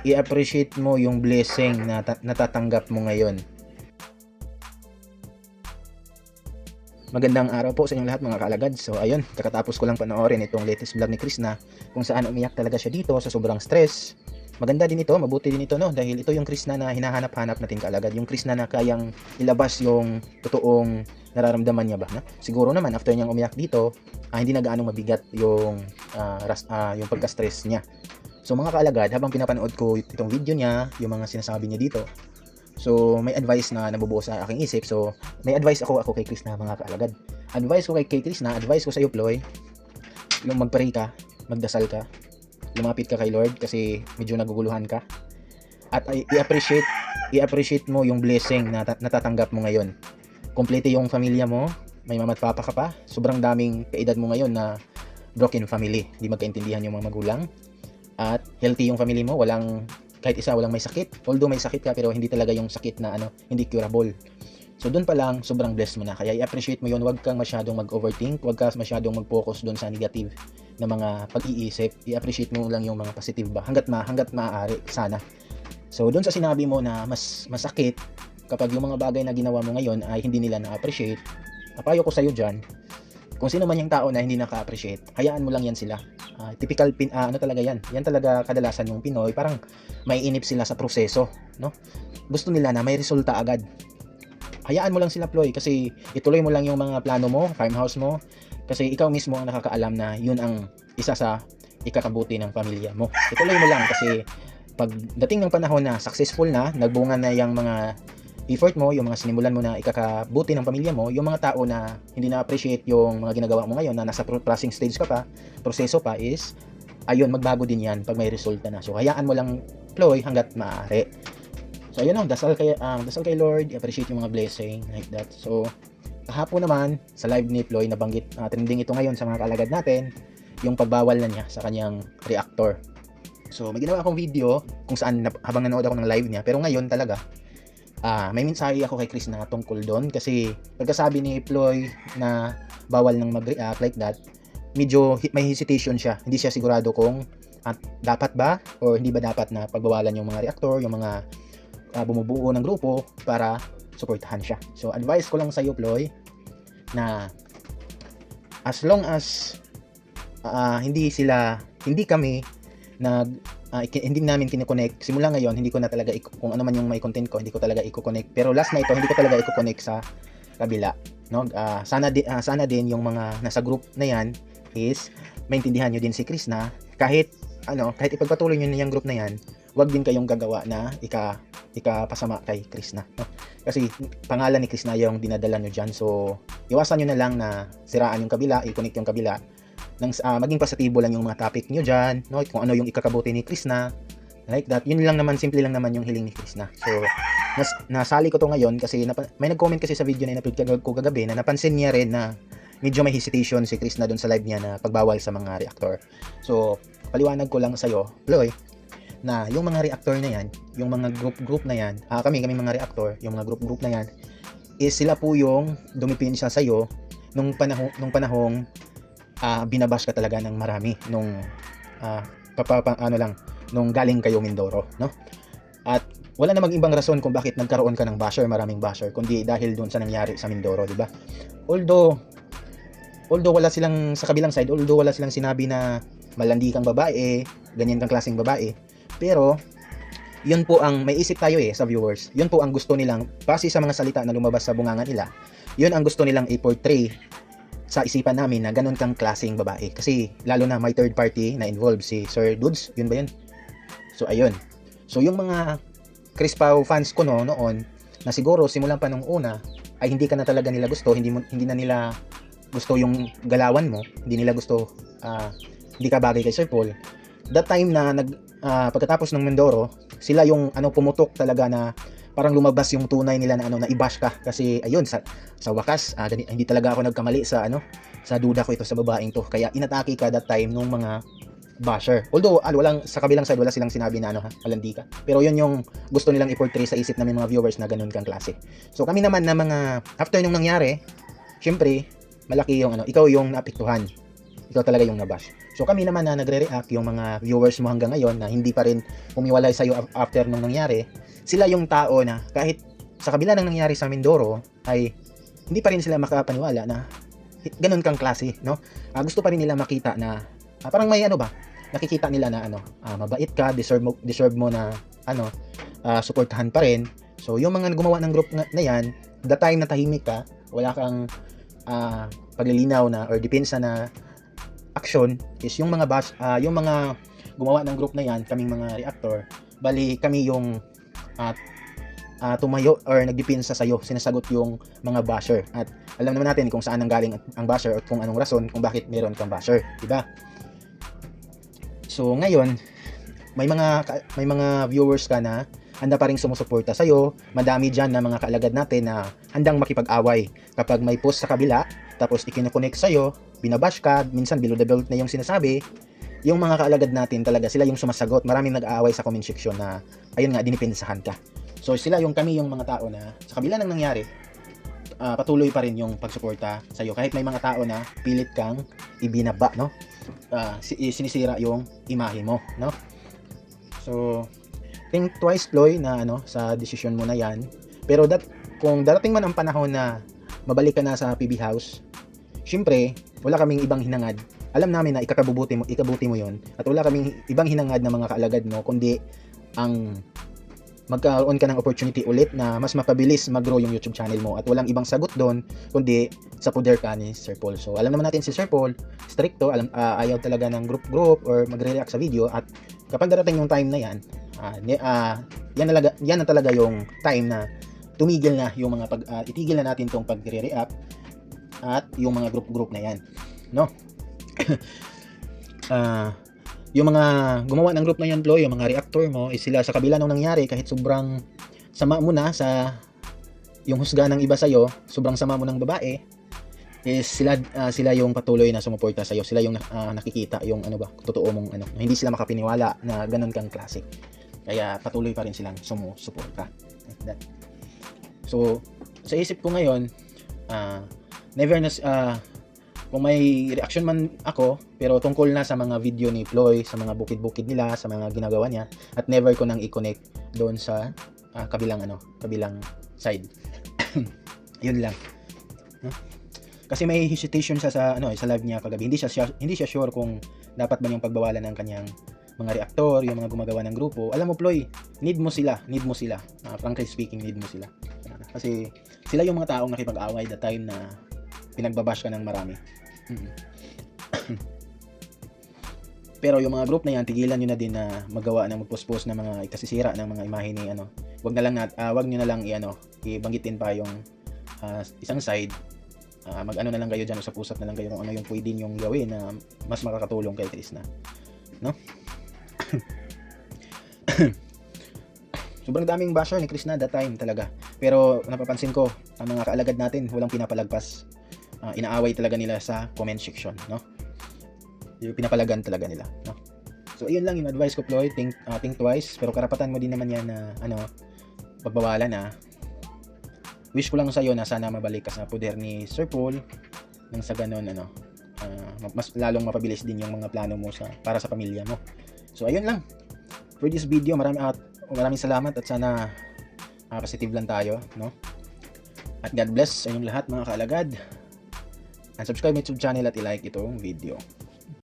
i-appreciate mo yung blessing na natatanggap mo ngayon. Magandang araw po sa inyong lahat mga kaalagad. So ayun, kakatapos ko lang panoorin itong latest vlog ni Chris na kung saan umiyak talaga siya dito sa sobrang stress. Maganda din ito, mabuti din ito, no? Dahil ito yung Chris na hinahanap-hanap natin kaalagad. Yung Chris na kayang ilabas yung totoong nararamdaman niya ba, no? Siguro naman after niyang umiyak dito, hindi na gaanong mabigat yung yung pagka-stress niya. So mga kaalagad, habang pinapanood ko itong video niya, yung mga sinasabi niya dito, so may advice na nabubuo sa aking isip. So may advice ako kay Chris na mga kaalagad. Advice ko kay Chris na, advice ko sa iyo Ploy, yung magpray ka, magdasal ka, lumapit ka kay Lord kasi medyo naguguluhan ka. At i-appreciate mo yung blessing na natatanggap mo ngayon. Kompleto yung pamilya mo, may mama at papa ka pa. Sobrang daming kaedad mo ngayon na broken family, hindi magkaintindihan yung mga magulang. At healthy yung family mo, kahit isa walang may sakit. Although may sakit ka pero hindi talaga yung sakit na hindi curable. So doon pa lang sobrang blessed mo na. Kaya i-appreciate mo yun. Huwag kang masyadong mag-overthink, huwag kang masyadong mag-focus doon sa negative na mga pag-iisip. I-appreciate mo lang yung mga positive ba hangga't maaari sana. So doon sa sinabi mo na mas masakit kapag yung mga bagay na ginawa mo ngayon ay hindi nila na-appreciate. Papayo ko sa iyo diyan, kung sino man yung tao na hindi naka-appreciate, hayaan mo lang yan sila. Typical talaga yan. Yan talaga kadalasan yung Pinoy, parang maiinip sila sa proseso, no? Gusto nila na may resulta agad. Hayaan mo lang sila Ploy kasi ituloy mo lang yung mga plano mo, farmhouse mo, kasi ikaw mismo ang nakakaalam na yun ang isa sa ikakabuti ng pamilya mo. Ituloy mo lang kasi pag dating ng panahon na successful na, nagbunga na yung mga effort mo, yung mga sinimulan mo na ikakabuti ng pamilya mo, yung mga tao na hindi na-appreciate yung mga ginagawa mo ngayon na nasa processing stage ka pa, proseso pa is, ayun, magbago din yan pag may resulta na. So, hayaan mo lang, Ploy, hanggat maaari. So, ayun dasal kay Lord, appreciate yung mga blessing, like that. So, kahapon naman, sa live ni Ploy, nabanggit, trending ito ngayon sa mga kalagad natin, yung pagbawal na niya sa kanyang reactor. So, may ginawa akong video kung saan habang nanood ako ng live niya, pero ngayon talaga, may mensahe ako kay Chris na tungkol doon kasi pagkasabi ni Ploy na bawal nang mag-react like that, medyo may hesitation siya. Hindi siya sigurado kung dapat ba o hindi ba dapat na pagbawalan yung mga reactor, yung mga bumubuo ng grupo para suportahan siya. So advice ko lang sa iyo Ploy na as long as hindi kami hindi namin kinoconnect simula ngayon, hindi ko na talaga kung ano man yung may content ko, hindi ko talaga i-connect. Pero last na ito, hindi ko talaga i-connect sa kabila, no? Sana din yung mga nasa group na yan is maintindihan nyo din si Chris na kahit ipagpatuloy nyo na yung group na yan, wag din kayong gagawa na ikapasama kay Chris na, no? Kasi pangalan ni Chris na yung dinadala nyo dyan. So iwasan nyo na lang na siraan yung kabila, i-connect yung kabila nang maging positibo lang yung mga topic nyo dyan, no? Kung ano yung ikakabuti ni Chris na, like that. Yun lang naman, simple lang naman yung hiling ni Chris na. So nasali ko to ngayon kasi may nag-comment kasi sa video na in-upload ko kagabi na napansin niya rin na medyo may hesitation si Chris na doon sa live niya na pagbawal sa mga reactor. So paliwanag ko lang sa'yo Ploy, na yung mga reactor na yan, yung mga group na yan, kami mga reactor, yung mga group na yan is sila po yung dumipinsya sa'yo nung panahong binabash ka talaga ng marami nung nung galing kayo Mindoro, no? At wala namang ibang rason kung bakit nagkaroon ka ng basher, maraming basher, kundi dahil doon sa nangyari sa Mindoro, di ba? Although wala silang sa kabilang side, wala silang sinabi na malandi kang babae, ganyan kang klaseng babae, pero yun po ang may isip tayo sa viewers. Yun po ang gusto nilang base sa mga salita na lumabas sa bunganga nila. Yun ang gusto nilang i-portray sa isipan namin na ganun kang klaseng babae. Kasi lalo na may third party na involved, si Sir Dudes, yun ba yun? So ayun. So yung mga Chris Pao fans ko noon na siguro simulan pa nung una ay hindi ka na talaga nila gusto, hindi na nila gusto yung galawan mo, hindi nila gusto, hindi ka bagay kay Sir Paul. That time na pagkatapos ng Mindoro, sila yung pumutok talaga na parang lumabas yung tunay nila na i-bash ka kasi ayun sa wakas hindi talaga ako nagkamali sa duda ko ito sa babaeng to, kaya inatake ka that time nung mga basher. Although walang sa kabilang side wala silang sinabi na malandi ka, pero yun yung gusto nilang i-portray sa isip namin mga viewers na ganun kang klase. So kami naman na mga after nung nangyari, syempre malaki yung ikaw yung naapektuhan, ikaw talaga yung nabash. So kami naman na nagre-react, yung mga viewers mo hanggang ngayon na hindi pa rin umiwalay sa'yo after nung nangyari, sila yung tao na kahit sa kabila ng nangyari sa Mindoro ay hindi pa rin sila makapaniwala na ganun kang klase, no? Gusto pa rin nila makita na parang may ano ba, nakikita nila na mabait ka, deserve mo na suportahan pa rin. So yung mga gumawa ng group na yan, the time na tahimik ka, wala kang paglilinaw na or depensa na action, is yung mga yung mga gumawa ng group na yan, kaming mga reactor, bali kami yung tumayo or nagdepensa sa'yo, sinasagot yung mga basher. At alam naman natin kung saan nanggaling ang basher at kung anong rason kung bakit meron kang basher, diba? So ngayon, may mga viewers ka na handa pa ring sumusuporta sa'yo. Madami dyan na mga kaalagad natin na handang makipag-away kapag may post sa kabila, tapos ikinoconnect sa'yo, binabash ka, minsan below the belt na yung sinasabi. Yung mga kaalagad natin talaga, sila yung sumasagot. Maraming nag-aaway sa comment section na ayun nga, dinipensahan ka. So sila kami yung mga tao na sa kabila ng nangyari, patuloy pa rin yung pagsuporta sa'yo kahit may mga tao na pilit kang ibinaba, no? Sinisira yung imahe mo, no? So think twice, Ploy, na sa desisyon mo na yan. Pero kung darating man ang panahon na mabalik ka na sa PB House, syempre wala kaming ibang hinangad. Alam namin na ikabuti mo yon, at wala kaming ibang hinangad na mga kaalagad mo kundi ang magkaroon ka ng opportunity ulit na mas mapabilis mag-grow yung YouTube channel mo, at walang ibang sagot doon kundi sa poder ka ni Sir Paul. So alam naman natin si Sir Paul, stricto, ayaw talaga ng group or magre-react sa video, at kapag darating yung time na yan, yan na talaga yung time na tumigil na yung mga itigil na natin tong pagre-react at yung mga group na yan, no? Yung mga gumawa ng group na yan, Ploy, yung mga reactor mo, is sila sa kabila nung nangyari, kahit sobrang sama mo na sa yung husga ng iba sa'yo, sobrang sama mo ng babae, is sila yung patuloy na sumuporta sa'yo. Sila yung nakikita yung totoo mong hindi sila makapiniwala na ganun kang klase. Kaya patuloy pa rin silang sumusuporta. Like that. So sa isip ko ngayon, never na kung may reaction man ako, pero tungkol na sa mga video ni Ploy, sa mga bukid-bukid nila, sa mga ginagawa niya, at never ko nang i-connect doon sa kabilang side. Yun lang. Kasi may hesitation siya sa live niya kagabi. Hindi siya sure kung dapat ba yung pagbawalan ng kanyang mga reactor, yung mga gumagawa ng grupo. Alam mo, Ploy, need mo sila. Frankly speaking, need mo sila. Kasi sila yung mga taong nakipag-away the time na pinagbabash ka ng marami. Pero yung mga group na yan, tigilan nyo na din na magawa ng magpost-post na mga ikasisira ng mga imahe ni wag nyo na lang ibanggitin pa yung isang side. Mag-ano na lang kayo dyan, usap-usap na lang kayo kung ano yung pwede nyong gawin na mas makakatulong kay Krishna, no? Sobrang daming basher ni Krishna that time talaga. Pero napapansin ko, ang mga kaalagad natin walang pinapalagpas. Inaaway talaga nila sa comment section, no? Yung pinapalagan talaga nila, no? So ayun lang yung advice ko, Ploy. Think twice, pero karapatan mo din naman yan na pagbawalan na. Wish ko lang sa iyo na sana mabalik ka sa poder ni Sir Paul, nang sa ganun mas lalong mapabilis din yung mga plano mo para sa pamilya mo. So ayun lang for this video. Maraming salamat, at sana positive lang tayo, no? At God bless sa inyong lahat, mga kaalagad. And subscribe my YouTube channel at i-like itong video.